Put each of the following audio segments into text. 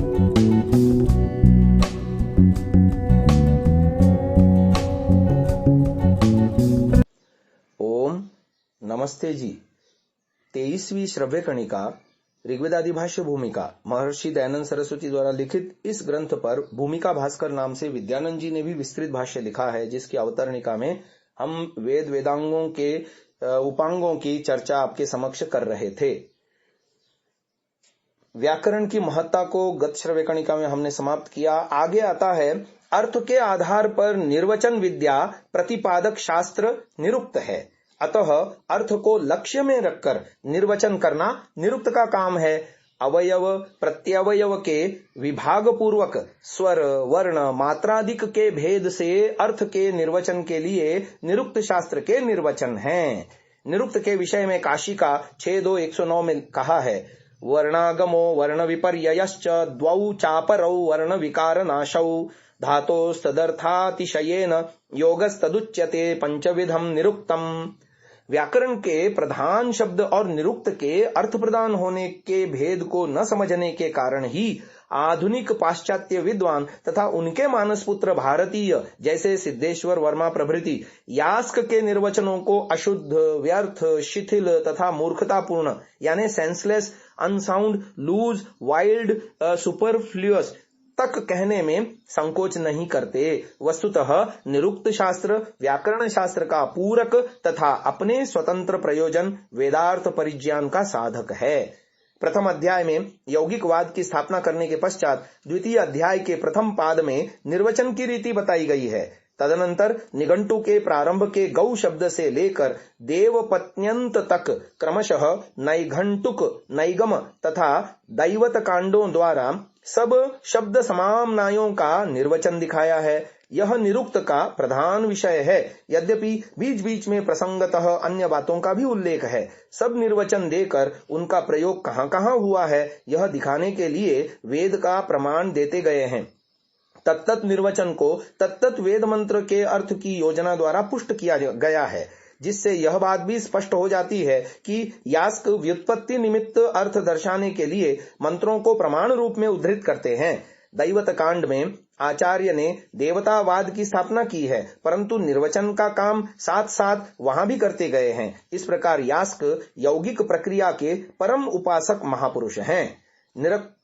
ओम नमस्ते जी। 23वीं श्रव्य कणिका ऋग्वेदादि भाष्य भूमिका महर्षि दयानंद सरस्वती द्वारा लिखित इस ग्रंथ पर भूमिका भास्कर नाम से विद्यानंद जी ने भी विस्तृत भाष्य लिखा है, जिसकी अवतरणिका में हम वेदांगों के उपांगों की चर्चा आपके समक्ष कर रहे थे। व्याकरण की महत्ता को गत श्रव्य कणिका में हमने समाप्त किया। आगे आता है, अर्थ के आधार पर निर्वचन विद्या प्रतिपादक शास्त्र निरुक्त है, अतः अर्थ को लक्ष्य में रखकर निर्वचन करना निरुक्त का काम है। अवयव प्रत्यवयव के विभाग पूर्वक स्वर वर्ण मात्रादिक के भेद से अर्थ के निर्वचन के लिए निरुक्त शास्त्र के निर्वचन हैं। निरुक्त के विषय में काशी का 6.2.109 में कहा है, वर्णागमो वर्ण विपर्ययश्च द्वौ चापरौ वर्ण विकार नाशौ धातोस्तदर्थातिशयेन योगस्तदुच्यते पंचविधम निरुक्तम। व्याकरण के प्रधान शब्द और निरुक्त के अर्थ प्रदान होने के भेद को न समझने के कारण ही आधुनिक पाश्चात्य विद्वान तथा उनके मानस पुत्र भारतीय जैसे सिद्धेश्वर वर्मा प्रभृति यास्क के निर्वचनों को अशुद्ध, व्यर्थ, शिथिल तथा मूर्खतापूर्ण यानी senseless, unsound, loose, wild, superfluous तक कहने में संकोच नहीं करते। वस्तुतः निरुक्त शास्त्र व्याकरण शास्त्र का पूरक तथा अपने स्वतंत्र प्रयोजन वेदार्थ परिज्ञान का साधक है। प्रथम अध्याय में यौगिकवाद की स्थापना करने के पश्चात द्वितीय अध्याय के प्रथम पाद में निर्वचन की रीति बताई गई है। तदनंतर निघंटु के प्रारंभ के गौ शब्द से लेकर देवपत्यंत तक क्रमशः नैघंटुक, नैगम तथा दैवत कांडों द्वारा सब शब्द समाम्नायों का निर्वचन दिखाया है। यह निरुक्त का प्रधान विषय है, यद्यपि बीच बीच में प्रसंगतः अन्य बातों का भी उल्लेख है। सब निर्वचन देकर उनका प्रयोग कहाँ कहाँ हुआ है यह दिखाने के लिए वेद का प्रमाण देते गए हैं। तत्त निर्वचन को तत्त वेद मंत्र के अर्थ की योजना द्वारा पुष्ट किया गया है, जिससे यह बात भी स्पष्ट हो जाती है कि यास्क व्युत्पत्ति निमित्त अर्थ दर्शाने के लिए मंत्रों को प्रमाण रूप में उद्धृत करते हैं। दैवत कांड में आचार्य ने देवतावाद की स्थापना की है, परंतु निर्वचन का काम साथ साथ वहां भी करते गए हैं। इस प्रकार यास्क यौगिक प्रक्रिया के परम उपासक महापुरुष हैं।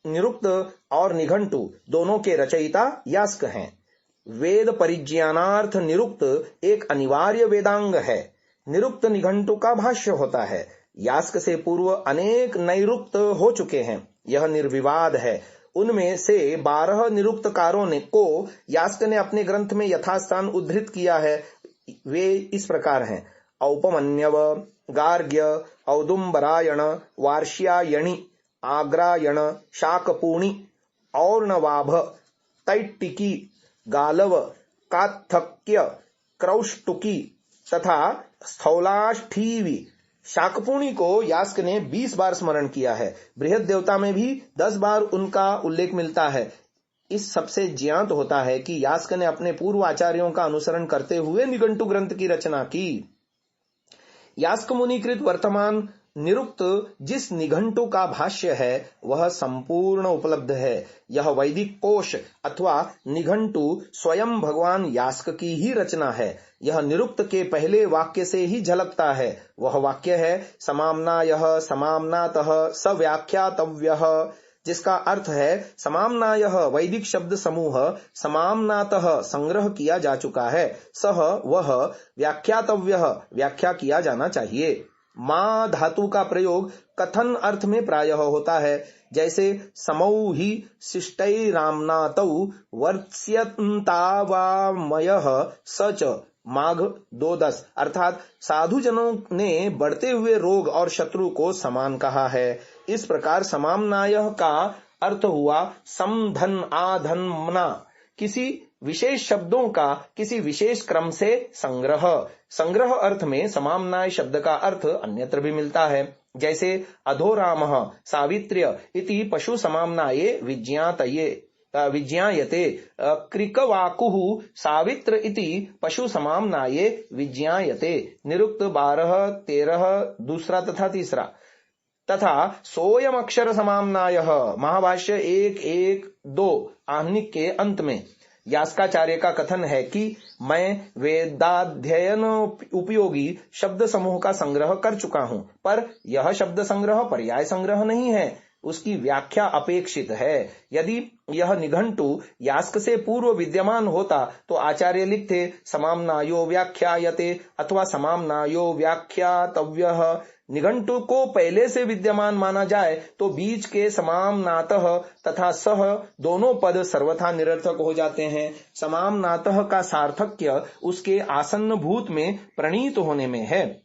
निरुक्त और निघंटु दोनों के रचयिता यास्क हैं। वेद परिज्ञानार्थ निरुक्त एक अनिवार्य वेदांग है। निरुक्त निघंटु का भाष्य होता है। यास्क से पूर्व अनेक नैरुक्त हो चुके हैं, यह निर्विवाद है। उनमें से 12 निरुक्तकारों ने को यास्क ने अपने ग्रंथ में यथास्थान उद्धृत किया है। वे इस प्रकार हैं: औपमन्यव, गार्ग्य, औदुंबरायण, वार्ष्यायणी, आग्रायण, शाकपूर्णी, और्णवाभ, तैट्टिकी, गालव, कात्थक्य, क्रौष्टुकी तथा स्थौलाष्ठीवी। शाकपूर्णी को यास्क ने 20 बार स्मरण किया है। बृहद देवता में भी 10 बार उनका उल्लेख मिलता है। इस सबसे ज्ञात होता है कि यास्क ने अपने पूर्व आचार्यों का अनुसरण करते हुए निघंटु ग्रंथ की रचना की। यास्क मुनिकृत वर्तमान निरुक्त जिस निघंटु का भाष्य है वह संपूर्ण उपलब्ध है। यह वैदिक कोश अथवा निघंटु स्वयं भगवान यास्क की ही रचना है। यह निरुक्त के पहले वाक्य से ही झलकता है। वह वाक्य है, समाम्नायः समाम्नातः सव्याख्यातव्यः, जिसका अर्थ है समाम्नायः वैदिक शब्द समूह समाम्नातः संग्रह किया जा चुका है, सह वह व्याख्यातव्यः व्याख्या किया जाना चाहिए। मां धातु का प्रयोग कथन अर्थ में प्रायः होता है, जैसे समौ ही शिष्टैराम्नातौ वर्त्स्यन्तावामयः सच माघ 2:10, अर्थात साधु जनों ने बढ़ते हुए रोग और शत्रु को समान कहा है। इस प्रकार समाम्नायः का अर्थ हुआ समधन आधन मना, किसी विशेष शब्दों का किसी विशेष क्रम से संग्रह। संग्रह अर्थ में समाम्नाय शब्द का अर्थ अन्यत्र भी मिलता है, जैसे अधोरामः सावित्र्य इति पशु समाम्नाये विज्ञायते, क्रिकवाकुः सावित्र इति पशु समाम्नाये विज्ञायते। निरुक्त 12, 13 दूसरा तथा तीसरा। तथा सोयम अक्षर समाम्नायः महाभाष्य 1:1-2 आहनिक के अंत में यास्काचार्य का कथन है कि मैं वेदाध्ययन उपयोगी शब्द समूह का संग्रह कर चुका हूं, पर यह शब्द संग्रह पर्याय संग्रह नहीं है, उसकी व्याख्या अपेक्षित है। यदि यह निघंटु यास्क से पूर्व विद्यमान होता तो आचार्य लिखते समाम्नायो व्याख्यायते अथवा समाम्नायो व्याख्यातव्यः। निघंटु को पहले से विद्यमान माना जाए तो बीच के समाम्नातः तथा सह दोनों पद सर्वथा निरर्थक हो जाते हैं। समाम्नातः का सार्थक्य उसके आसन्न भूत में प्रणीत होने में है।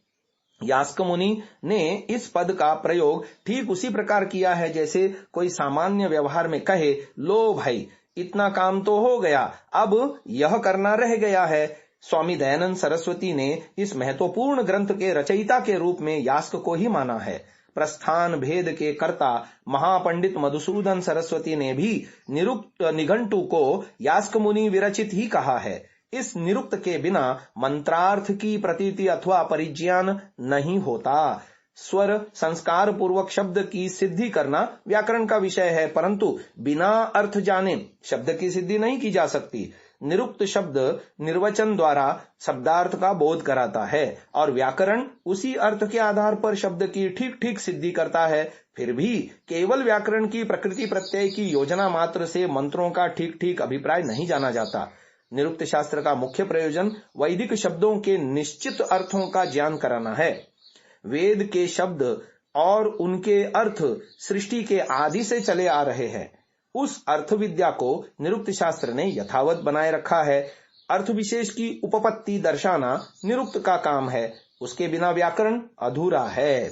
यास्क मुनि ने इस पद का प्रयोग ठीक उसी प्रकार किया है जैसे कोई सामान्य व्यवहार में कहे, लो भाई इतना काम तो हो गया, अब यह करना रह गया है। स्वामी दयानंद सरस्वती ने इस महत्वपूर्ण ग्रंथ के रचयिता के रूप में यास्क को ही माना है। प्रस्थान भेद के कर्ता महापंडित मधुसूदन सरस्वती ने भी निघंटु को यास्क मुनि विरचित ही कहा है। इस निरुक्त के बिना मंत्रार्थ की प्रतीति अथवा परिज्ञान नहीं होता। स्वर संस्कार पूर्वक शब्द की सिद्धि करना व्याकरण का विषय है, परंतु बिना अर्थ जाने शब्द की सिद्धि नहीं की जा सकती। निरुक्त शब्द निर्वचन द्वारा शब्दार्थ का बोध कराता है और व्याकरण उसी अर्थ के आधार पर शब्द की ठीक ठीक सिद्धि करता है। फिर भी केवल व्याकरण की प्रकृति प्रत्यय की योजना मात्र से मंत्रों का ठीक ठीक अभिप्राय नहीं जाना जाता। निरुक्त शास्त्र का मुख्य प्रयोजन वैदिक शब्दों के निश्चित अर्थों का ज्ञान कराना है। वेद के शब्द और उनके अर्थ सृष्टि के आदि से चले आ रहे हैं। उस अर्थ विद्या को निरुक्त शास्त्र ने यथावत बनाए रखा है। अर्थ विशेष की उपपत्ति दर्शाना निरुक्त का काम है, उसके बिना व्याकरण अधूरा है।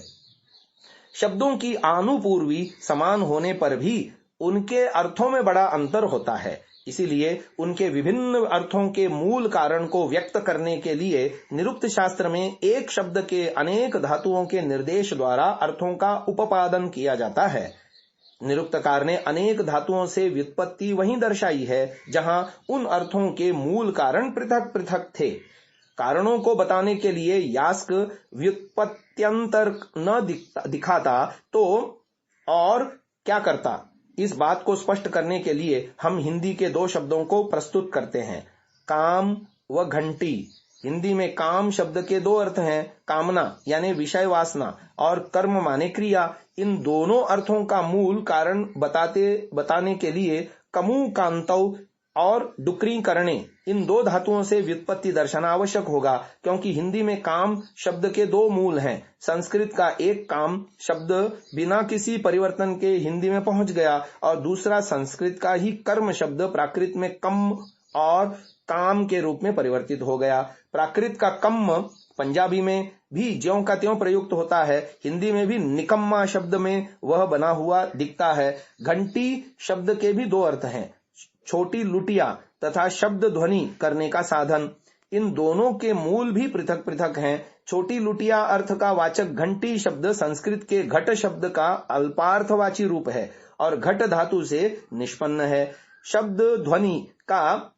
शब्दों की आनुपूर्वी समान होने पर भी उनके अर्थों में बड़ा अंतर होता है, इसीलिए उनके विभिन्न अर्थों के मूल कारण को व्यक्त करने के लिए निरुक्त शास्त्र में एक शब्द के अनेक धातुओं के निर्देश द्वारा अर्थों का उपादान किया जाता है। निरुक्तकार ने अनेक धातुओं से व्युत्पत्ति वहीं दर्शाई है जहां उन अर्थों के मूल कारण पृथक पृथक थे। कारणों को बताने के लिए यास्क व्युत्पत्त्यंतर न दिखाता तो और क्या करता। इस बात को स्पष्ट करने के लिए हम हिंदी के दो शब्दों को प्रस्तुत करते हैं, काम व घंटी। हिंदी में काम शब्द के दो अर्थ हैं, कामना यानी विषय वासना और कर्म माने क्रिया। इन दोनों अर्थों का मूल कारण बताने के लिए कमु कांतौ और डुकरी करणे इन दो धातुओं से व्युत्पत्ति दर्शाना आवश्यक होगा, क्योंकि हिंदी में काम शब्द के दो मूल हैं। संस्कृत का एक काम शब्द बिना किसी परिवर्तन के हिंदी में पहुंच गया और दूसरा संस्कृत का ही कर्म शब्द प्राकृत में कम और काम के रूप में परिवर्तित हो गया। प्राकृत का कम पंजाबी में भी ज्यों का त्यों प्रयुक्त होता है, हिंदी में भी निकम्मा शब्द में वह बना हुआ दिखता है। घंटी शब्द के भी दो अर्थ हैं, छोटी लुटिया तथा शब्द ध्वनि करने का साधन। इन दोनों के मूल भी पृथक पृथक हैं। छोटी लुटिया अर्थ का वाचक घंटी शब्द संस्कृत के घट शब्द का अल्पार्थवाची रूप है और घट धातु से निष्पन्न है। शब्द ध्वनि का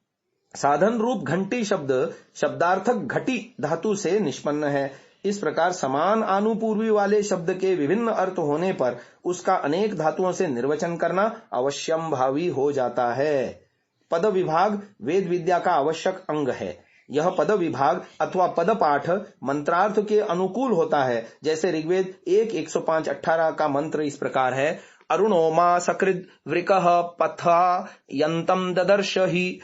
साधन रूप घंटी शब्द शब्दार्थक घटी धातु से निष्पन्न है। इस प्रकार समान आनुपूर्वी वाले शब्द के विभिन्न अर्थ होने पर उसका अनेक धातुओं से निर्वचन करना अवश्यम भावी हो जाता है। पद विभाग वेद विद्या का आवश्यक अंग है। यह पद विभाग अथवा पद पाठ मंत्रार्थ के अनुकूल होता है। जैसे ऋग्वेद 1:105-18 का मंत्र इस प्रकार है, अरुणो मा सकृद वृकः पथा यंतम ददर्श ही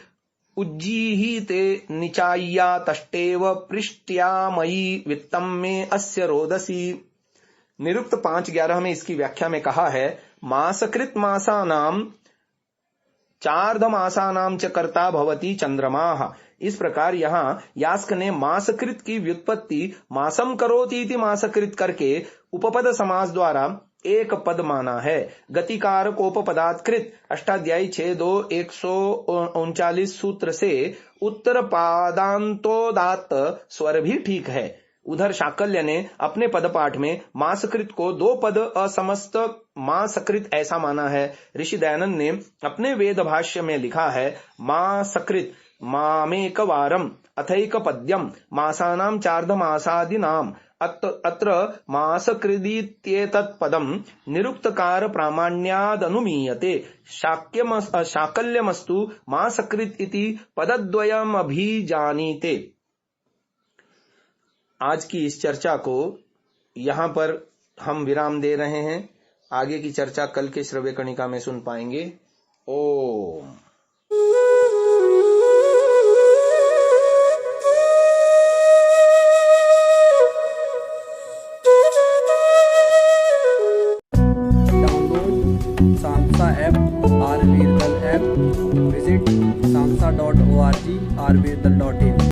उज्जीहिते निचाय्या तष्टेव पृष्ट्यामयी वित्तम में अस्य रोदसी। निरुक्त 5:11 में इसकी व्याख्या में कहा है, मासकृत मासानाम चार्धमासानाम च कर्ता भवति चंद्रमाः। इस प्रकार यहाँ यास्क ने मासकृत की व्युत्पत्ति मासम करोति इति मासकृत करके उपपद समास द्वारा एक पद माना है। गतिकार कोपपदात्कृत अष्टाध्यायी 6:2-139 सूत्र से उत्तर पादांतोदात्त स्वर भी ठीक है। उधर शाकल्य ने अपने पदपाठ में मासकृत को दो पद असमस्त मासकृत ऐसा माना है। ऋषि दयानंद ने अपने वेद भाष्य में लिखा है, मासकृत मामेक वारम अथैक पद्यम मासानाम चार्धमासादि नाम अत्र मासकृदित्येतत् पदं निरुक्तकार प्रामाण्यादनुमीयते। शाकल्यमस्तु मासकृत् इति पदद्वयमभिजानीते। आज की इस चर्चा को यहां पर हम विराम दे रहे हैं। आगे की चर्चा कल के श्रव्य कणिका में सुन पाएंगे। ओम।